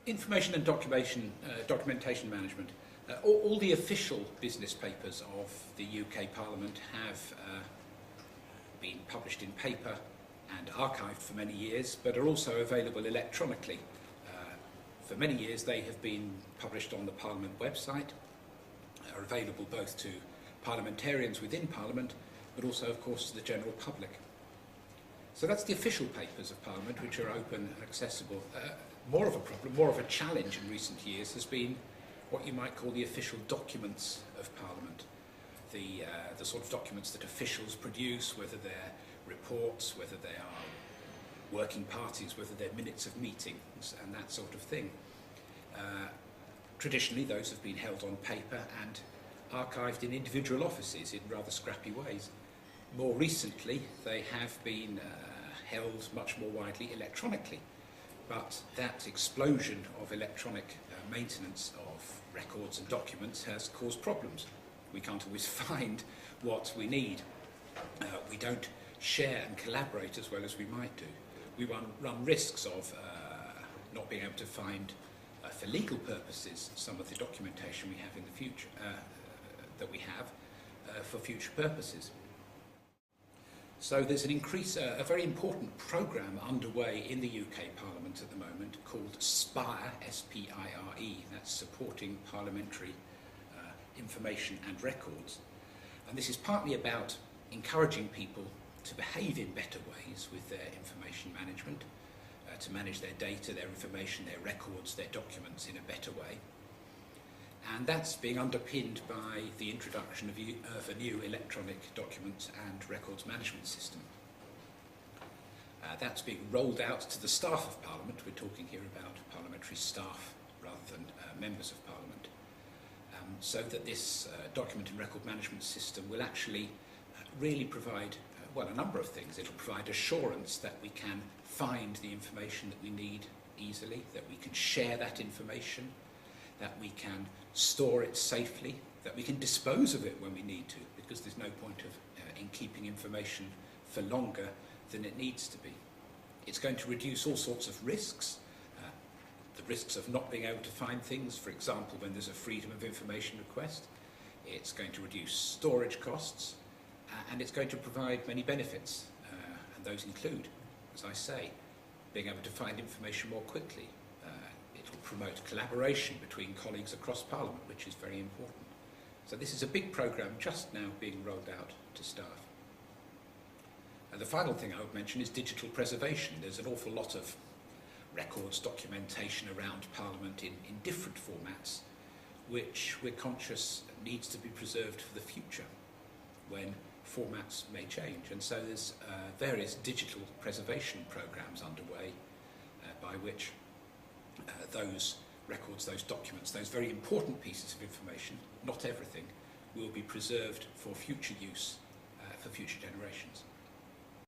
Information and documentation management. All the official business papers of the UK Parliament have been published in paper and archived for many years, but are also available electronically. For many years they have been published on the Parliament website, are available both to parliamentarians within Parliament, but also of course to the general public. So that's the official papers of Parliament, which are open and accessible. More of a problem, more of a challenge in recent years has been what you might call the official documents of Parliament. The sort of documents that officials produce, whether they're reports, whether they are working parties, whether they're minutes of meetings and that sort of thing. Traditionally those have been held on paper and archived in individual offices in rather scrappy ways. More recently they have been held much more widely electronically, but that explosion of electronic maintenance of records and documents has caused problems. We can't always find what we need. We don't share and collaborate as well as we might do. We run risks of not being able to find, for legal purposes, some of the documentation we have in the future, that we have for future purposes. So there's a very important programme underway in the UK Parliament at the moment called SPIRE, S-P-I-R-E, that's Supporting Parliamentary Information and Records. And this is partly about encouraging people to behave in better ways with their information management, to manage their data, their information, their records, their documents in a better way. And that's being underpinned by the introduction of a new electronic document and records management system. That's being rolled out to the staff of Parliament. We're talking here about parliamentary staff rather than members of Parliament. So that this document and record management system will actually really provide, well, a number of things. It'll provide assurance that we can find the information that we need easily, that we can share that information, that we can store it safely, that we can dispose of it when we need to, because there's no point in keeping information for longer than it needs to be. It's going to reduce all sorts of risks, the risks of not being able to find things, for example, when there's a freedom of information request. It's going to reduce storage costs, and it's going to provide many benefits, and those include, as I say, being able to find information more quickly. It will promote collaboration between colleagues across Parliament, which is very important. So this is a big programme just now being rolled out to staff. And the final thing I would mention is digital preservation. There's an awful lot of records documentation around Parliament in different formats, which we're conscious needs to be preserved for the future when formats may change. And so there's various digital preservation programmes underway by which those records, those documents, those very important pieces of information, not everything, will be preserved for future use for future generations.